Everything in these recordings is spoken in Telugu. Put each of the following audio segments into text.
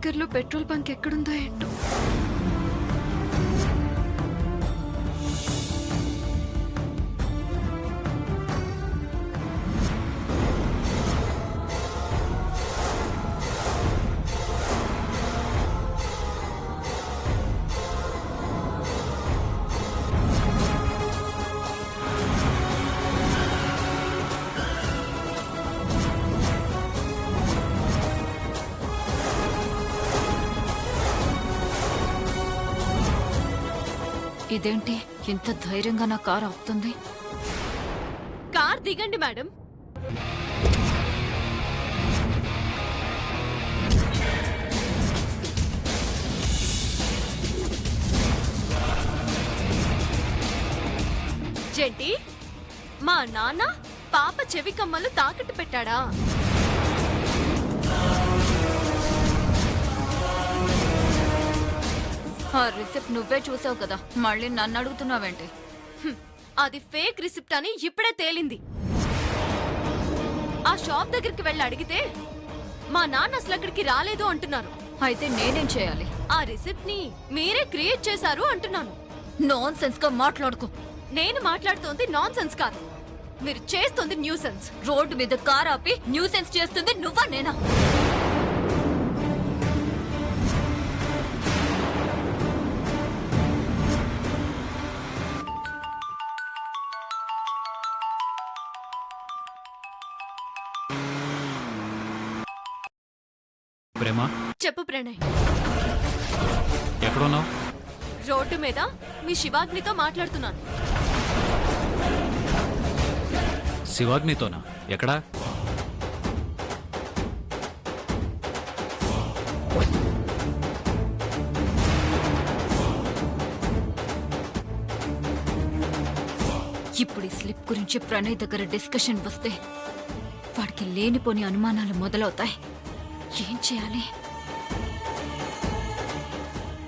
దగ్గరలో పెట్రోల్ బంక్ ఎక్కడుందో ఏంటో. ఇదేంటి ఇంత ధైర్యంగా నా కారు ఆపుతుంది? కార్ దిగండి మేడం. జెంటి, మా నాన్న పాప చెవి కమ్మలు తాకట్టు పెట్టాడా? ఆ రిసిప్ట్ నువ్వే చూసావు కదా, మళ్ళీ నన్ను అడుగుతున్నావేంటి? అది ఫేక్ రిసిప్ట్ అని ఇప్పుడే తేలింది. ఆ షాప్ దగ్గరికి వెళ్ళి అడిగితే మా నాన్న అసలు అక్కడికి రాలేదు అంటున్నారు. అయితే నేనేం చేయాలి? ఆ రిసిప్ట్ ని మీరే క్రియేట్ చేశారు అంటున్నాను. నాన్ సెన్స్ గా మాట్లాడుకో. నేను మాట్లాడుతోంది నాన్ సెన్స్ కాదు, మీరు చేస్తుంది న్యూ సెన్స్. రోడ్డు మీద కార్ ఆపి న్యూసెన్స్ చేస్తుంది నువ్వా నేనా? ప్రేమ, చెప్పు ప్రణయ్. ఎక్కడున్నావు? రోడ్డు మీద మీ శివాగ్నితో మాట్లాడుతున్నాను. శివాగ్నితోనా? ఎక్కడా? ఇప్పుడు ఈ స్లిప్ గురించి ప్రణయ్ దగ్గర డిస్కషన్ వస్తే వాడికి లేనిపోని అనుమానాలు మొదలవుతాయి. ఏం చేయాలి?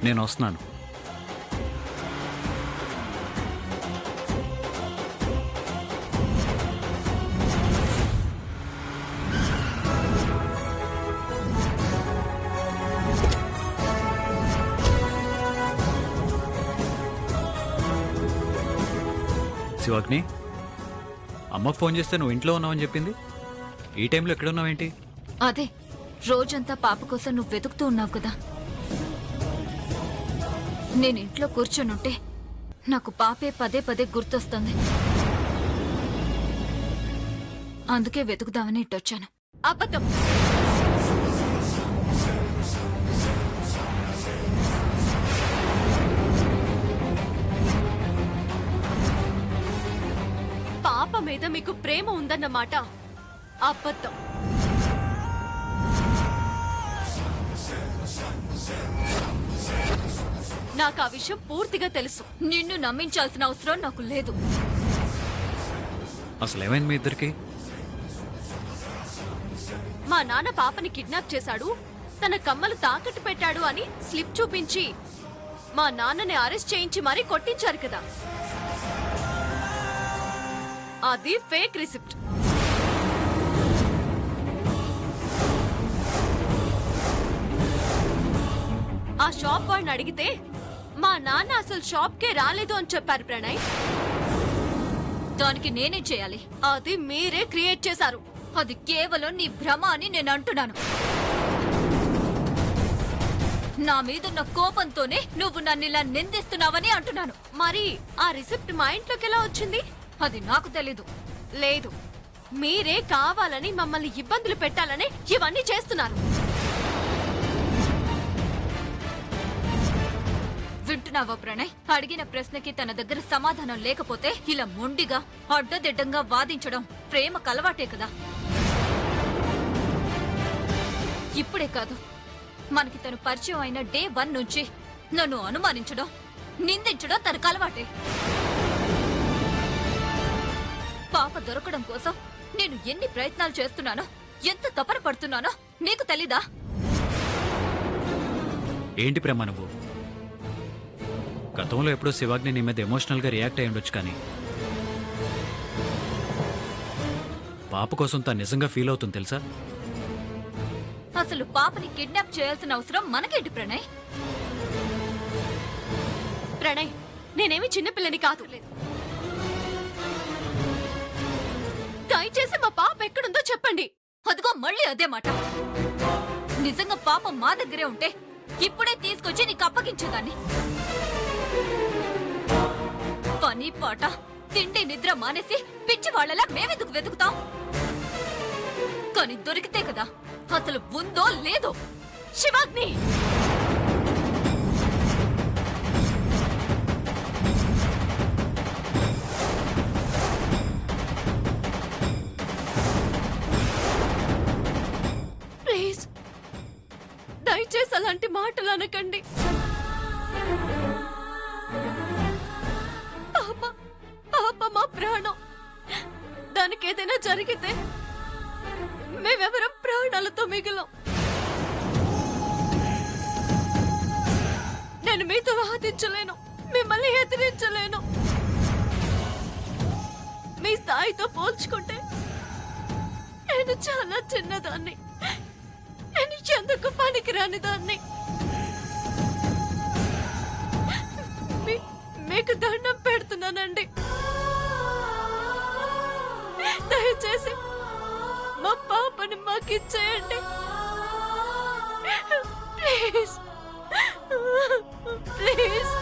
నేను వస్తున్నాను. శివాగ్ని, అమ్మకు ఫోన్ చేస్తే నువ్వు ఇంట్లో ఉన్నావని చెప్పింది. ఈ టైంలో ఎక్కడ ఉన్నావేంటి? అదే రోజంతా పాప కోసం నువ్వు వెతుకుతూ ఉన్నావు కదా. నేను ఇంట్లో కూర్చొనుంటే నాకు పాపే పదే పదే గుర్తొస్తుంది. అందుకే వెతుకుదామని ఇట్టొచ్చాను. అబద్ధం. పాప మీద మీకు ప్రేమ ఉందన్నమాట అబద్ధం. నాకు ఆ విషయం పూర్తిగా తెలుసు. నిన్ను నమ్మించాల్సిన అవసరం నాకు లేదు. అసలు ఏమైంది మీ ఇద్దరికి? మా నాన్న పాపని కిడ్నాప్ చేశాడు, తన కమ్మలు తాకట్టు పెట్టాడు అని స్లిప్ చూపించి మా నాన్నని అరెస్ట్ చేయించి మరీ కొట్టించారు కదా. అది ఫేక్ రిసిప్ట్. ఆ షాప్ వాడిని అడిగితే మా నాన్న అసలు షాప్కే రాలేదు అని చెప్పారు ప్రణయ్. దానికి నేనేం చేయాలి? అది మీరే క్రియేట్ చేశారు. అది కేవలం నీ భ్రమ అని నేను అంటున్నాను. నా మీదున్న కోపంతోనే నువ్వు నన్ను ఇలా నిందిస్తున్నావని అంటున్నాను. మరి ఆ రిసిప్ట్ మా ఇంట్లోకి ఎలా వచ్చింది? అది నాకు తెలీదు. లేదు, మీరే కావాలని మమ్మల్ని ఇబ్బందులు పెట్టాలని ఇవన్నీ చేస్తున్నారు. వింటున్నావా ప్రణయ్? అడిగిన ప్రశ్నకి తన దగ్గర సమాధానం లేకపోతే ఇలా మొండిగా అడ్డదిడ్డంగా వాదించడం ప్రేమ కలవాటే కదా. ఇప్పుడే కాదు, మనకి తను పరిచయం అయిన డే 1 నుంచి నన్ను అనుమానించడం, నిందించడం తన కలవాటే. పాప దొరకడం కోసం నేను ఎన్ని ప్రయత్నాలు చేస్తున్నానో, ఎంత తపన పడుతున్నానో నీకు తెలీదా? ఏంటి ప్రేమ నువ్వు? గతంలో ఎప్పుడో శివాగ్ని నీ మీద ఎమోషనల్గా రియాక్ట్ అయ్యి ఉండొచ్చు, కానీ పాప కోసం తను నిజంగా ఫీల్ అవుతుంది తెలుసా? అసలు పాపని కిడ్నాప్ చేయాల్సిన అవసరం మనకేంటి ప్రణయ్? ప్రణయ్, నేనేమి చిన్నపిల్లని కాదు. దయచేసి మా పాప ఎక్కడుందో చెప్పండి. అదిగో మళ్ళీ అదే మాట. నిజంగా పాప మా దగ్గరే ఉంటే ఇప్పుడే తీసుకొచ్చి నీకు అప్పగించేదాన్ని. పని పాట తిండి నిద్ర మానేసి పిచ్చి వాళ్ళలా మేమెందుకు వెతుకుతాం? కానీ దొరికితే కదా అసలు ఉందో లేదో. శివాగ్ని, ప్లీజ్ దయచేసి అలాంటి మాటలు అనకండి. పాప పాప మా ప్రాణం. దానికి ఏదైనా జరిగితే మేమెవరం ప్రాణాలతో మిగిలం. నేను మీతో వాదించలేను, మిమ్మల్ని ఎదిరించలేను. మీ స్థాయితో పోల్చుకుంటే నేను చాలా చిన్నదాన్ని. నేను ఎందుకు పనికిరాని దాన్ని. మీకు దండం పెడుతున్నానండి. దయచేసి మా పాపని మాకిచ్చేయండి ప్లీజ్, ప్లీజ్.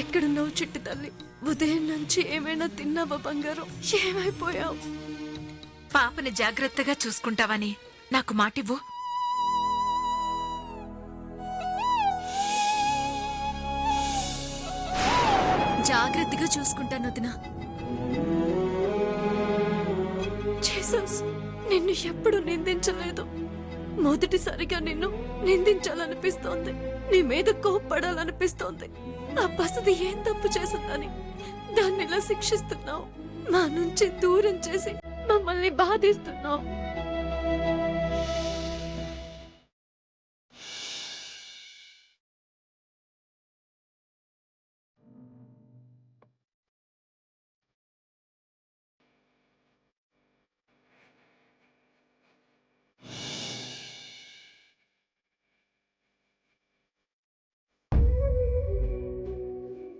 ఎక్కడున్నావు చిట్టి తల్లి? ఉదయం నుంచి ఏమైనా తిన్నావా బంగారం? ఏమైపోయావు? పాపని జాగ్రత్తగా చూసుకుంటావని నాకు మాటివ్వు. జాగ్రత్తగా చూసుకుంటాను వదిన. జీసస్, నిన్ను ఎప్పుడు నిందించలేదు. మొదటిసారిగా నిన్ను నిందించాలనిపిస్తోంది. నీ మీద కోప్పడాలనిపిస్తోంది. ఆ పసిది ఏం తప్పు చేసిందని దాన్ని ఇలా శిక్షిస్తున్నావు. మా నుంచి దూరం చేసి మమ్మల్ని బాధిస్తున్నావు.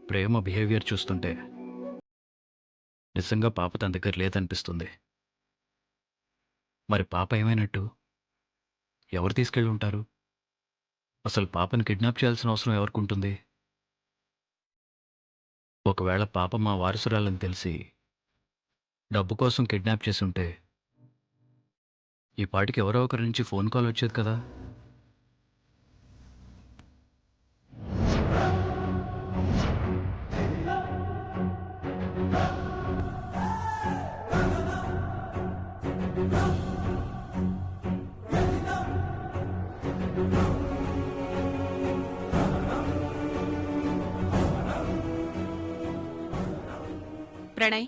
ప్రేమ బిహేవియర్ చూస్తుంటే నిజంగా పాప తన దగ్గర లేదనిపిస్తుంది. మరి పాప ఏమైనట్టు? ఎవరు తీసుకెళ్ళి ఉంటారు? అసలు పాపని కిడ్నాప్ చేయాల్సిన అవసరం ఎవరికి ఉంటుంది? ఒకవేళ పాప మా వారసురాలని తెలిసి డబ్బు కోసం కిడ్నాప్ చేసి ఉంటే ఈ పాటికి ఎవరో ఒకరి నుంచి ఫోన్ కాల్ వచ్చేది కదా. ప్రణయ్,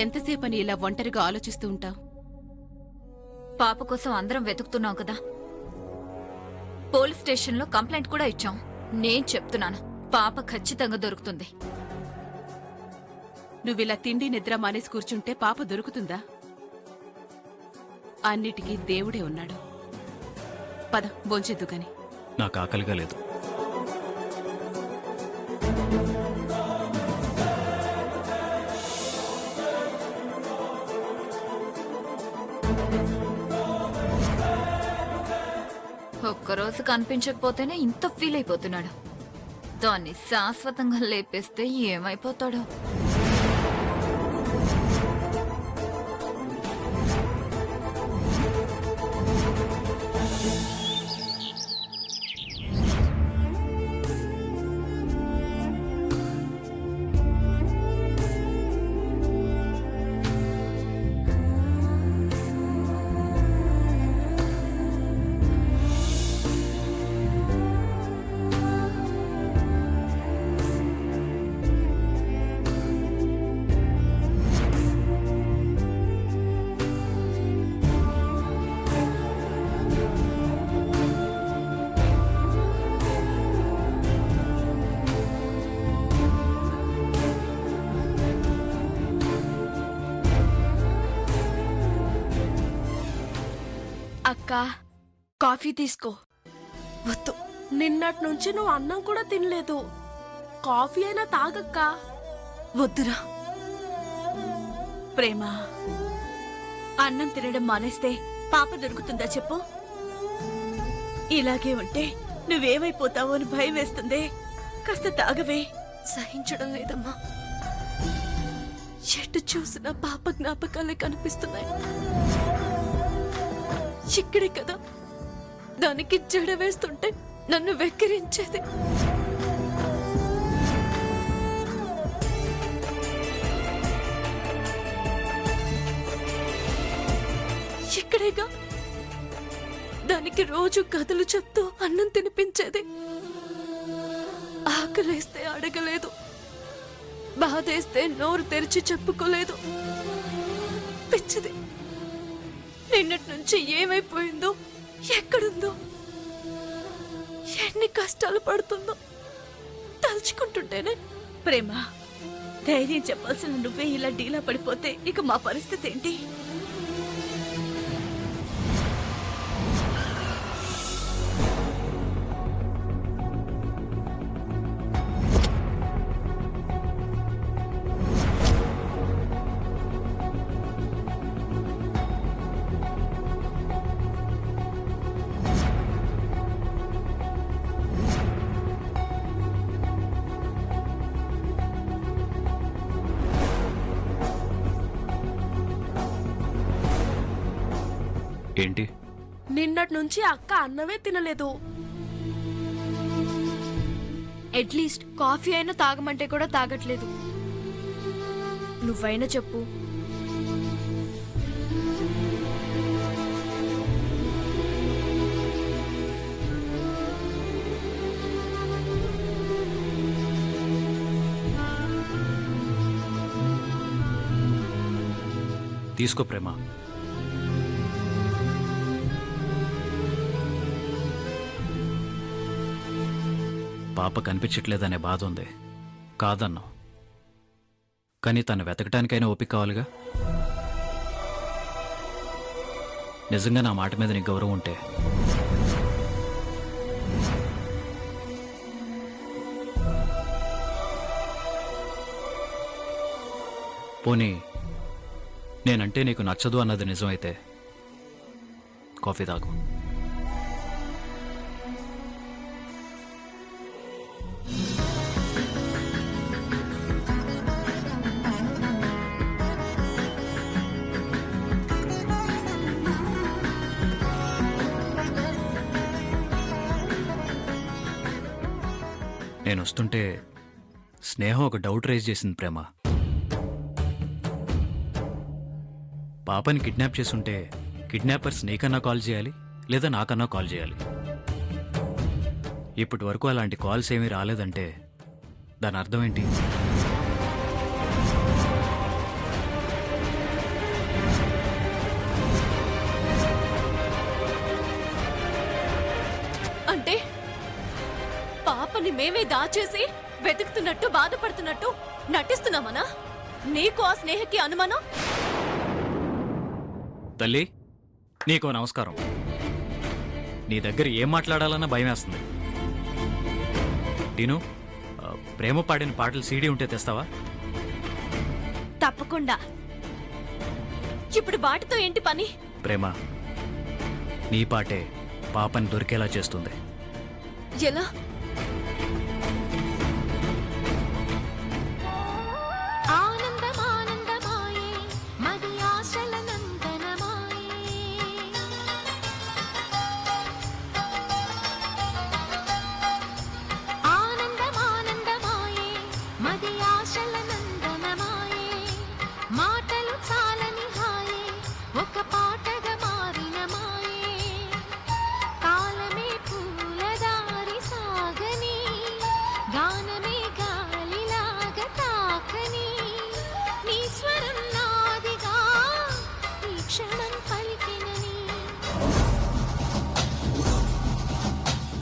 ఎంతసేపని ఇలా ఒంటరిగా ఆలోచిస్తూ ఉంటావు? పాప కోసం అందరం వెతుకుతున్నాం కదా. పోలీస్ స్టేషన్లో కంప్లైంట్ కూడా ఇచ్చాం. నేను చెప్తున్నాను, పాప ఖచ్చితంగా దొరుకుతుంది. నువ్విలా తిండి నిద్ర మానేసి కూర్చుంటే పాప దొరుకుతుందా? అన్నిటికీ దేవుడే ఉన్నాడు. పద, భోంచేద్దు గాని. నాకు ఆకలిగా లేదు. ఒక్కరోజు కనిపించకపోతేనే ఇంత ఫీల్ అయిపోతున్నాడు. దాన్ని శాశ్వతంగా లేపేస్తే ఏమైపోతాడో. అక్క కాఫీ తీసుకో. వద్దు. నిన్నటి నుంచి నువ్వు అన్నం కూడా తినలేదు. కాఫీ అయినా తాగక్క. వద్దురా. ప్రేమ, అన్నం తినడం మానేస్తే పాప దొరుకుతుందా చెప్పు? ఇలాగే ఉంటే నువ్వేమైపోతావో అని భయం వేస్తుంది. కాస్త తాగవే. సహించడం లేదమ్మా. ఎటు చూసినా పాప జ్ఞాపకాలే కనిపిస్తున్నాయి. ఇక్కడే కదా దానికి జడ వేస్తుంటే నన్ను వెక్కిరించేది. ఇక్కడేగా దానికి రోజు కథలు చెప్తూ అన్నం తినిపించేది. ఆకలేస్తే అడగలేదు, బాధేస్తే నోరు తెరిచి చెప్పుకోలేదు. పిచ్చిది. నిన్నటి నుంచి ఏమైపోయిందో, ఎక్కడుందో, ఎన్ని కష్టాలు పడుతుందో తలుచుకుంటుంటేనే. ప్రేమ, ధైర్యం చెప్పాల్సిన నువ్వే ఇలా డీలా పడిపోతే ఇక మా పరిస్థితి ఏంటి? ఏంటి? నిన్నటి నుంచి అక్క అన్నమే తినలేదు. అట్లీస్ట్ కాఫీ అయినా తాగమంటే కూడా తాగట్లేదు. నువ్వైనా చెప్పు. తీసుకో ప్రేమ. పాప కనిపించట్లేదనే బాధ ఉంది, కాదన్నావు. కానీ తను వెతకటానికైనా ఓపిక కావాలిగా. నిజంగా నా మాట మీద నీకు గౌరవం ఉంటే పోనీ నేనంటే నీకు నచ్చదు అన్నది నిజమైతే కాఫీ తాగు. నేను వస్తుంటే స్నేహం ఒక డౌట్ రైజ్ చేసింది ప్రేమ. పాపని కిడ్నాప్ చేసుంటే కిడ్నాపర్స్ నీకన్నా కాల్ చేయాలి లేదా నాకన్నా కాల్ చేయాలి. ఇప్పటి వరకు అలాంటి కాల్స్ ఏమీ రాలేదంటే దాని అర్థం ఏంటి? అంటే పాపని మేమే దాచేసి వెతుకుతున్నట్టు బాధపడుతున్నట్టు నటిస్తున్నామనా? నీకు ఆ స్నేహకి అనుమానం? తల్లి, నీకో నమస్కారం. నీ దగ్గర ఏం మాట్లాడాలన్నా భయమేస్తుంది. టీను, ప్రేమ పాడిన పాటలు సీడీ ఉంటే తెస్తావా? తప్పకుండా. ఇప్పుడు వాటితో ఏంటి పని? ప్రేమ, నీ పాటే పాపని దొరికేలా చేస్తుంది. ఎలా?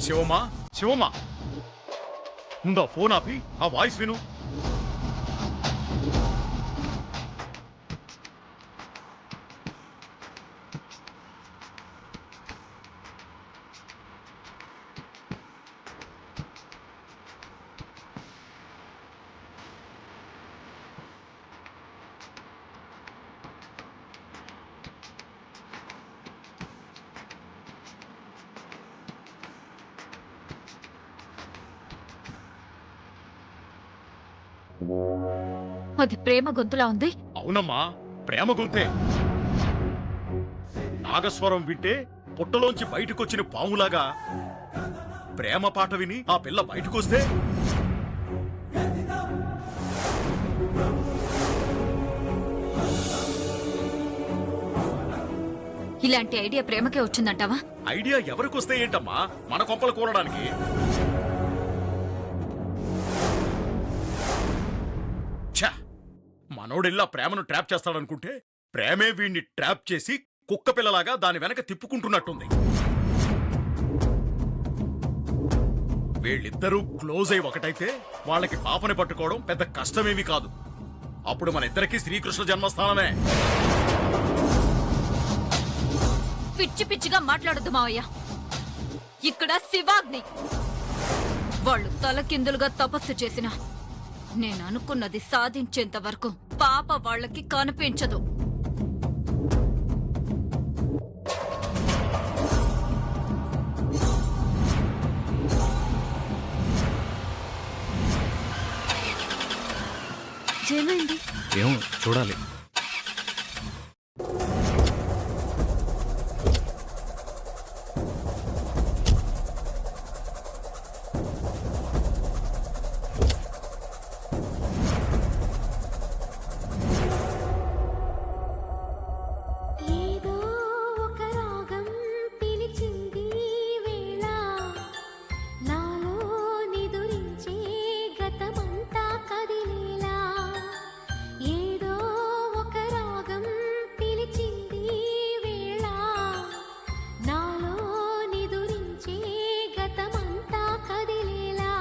శివమా, శివమా, ముందు ఆ ఫోన్ ఆపి ఆ వాయిస్ విను. అది ప్రేమ గొంతులా ఉంది. అవునమ్మా, ప్రేమ గొంతే. నాగస్వరం వింటే పుట్టలోంచి బయటకొచ్చిన పాములాగా ప్రేమ పాట విని ఆ పిల్ల బయటకొస్తే ఇలాంటి ఐడియా ప్రేమకే వచ్చిందంటావా? ఐడియా ఎవరికొస్తే ఏంటమ్మా, మన కొంపలు కూరడానికి. ఛ! మనోడిల్లా ప్రేమను ట్రాప్ చేస్తాడనుకుంటే ప్రేమే వీణ్ణి ట్రాప్ చేసి కుక్క పిల్లలాగా దాని వెనక తిప్పుకుంటున్నట్టుంది. వీళ్ళిద్దరూ క్లోజ్ అయి ఒకటైతే వాళ్ళకి పాపని పట్టుకోవడం పెద్ద కష్టమేమీ కాదు. అప్పుడు మన ఇద్దరికి శ్రీకృష్ణ జన్మస్థానమే. పిచ్చి పిచ్చిగా మాట్లాడద్దు మావయ్య. ఇక్కడ శివాగ్ని. వాళ్ళు తలకిందులుగా తపస్సు చేసిన నేను అనుకున్నది సాధించేంత వరకు పాప వాళ్ళకి కనిపించదు. ఏమైంది? ఏమో చూడాలి. ఏదో ఒక రాగం పిలిచింది వేళ నాలో నిదురించే గతమంతా కదిలేలా. ఏదో ఒక రాగం పిలిచింది వేళ నాలో నిదురించే గతమంతా కదిలేలా.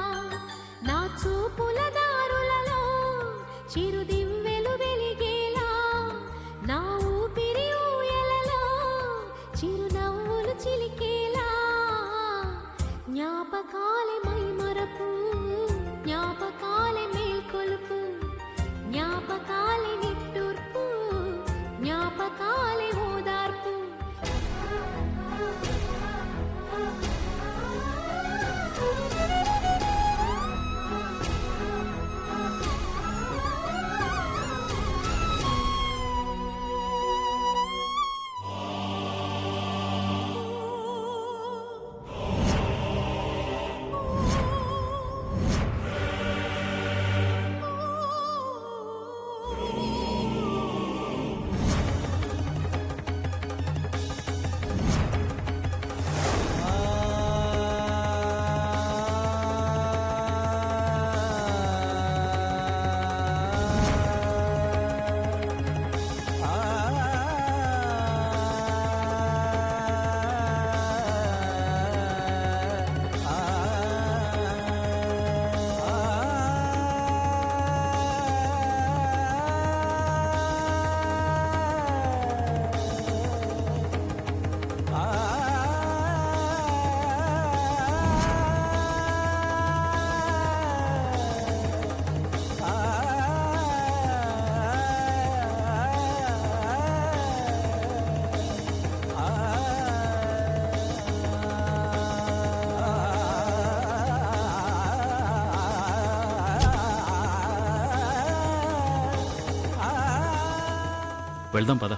నా చూపుల దారులలో చిరుదివ్వెలు వెలిగేలా. నా ఊపిరి ఊయలలో చిరునవ్వులు చిలికేలా. జ్ఞాపకాలే మైమరపు, జ్ఞాపకాలే మేల్కొలుపు, జ్ఞాపకాలే నిట్టూర్పు, జ్ఞాపకాలే ఓదార్పు. వెళ్దాం పద.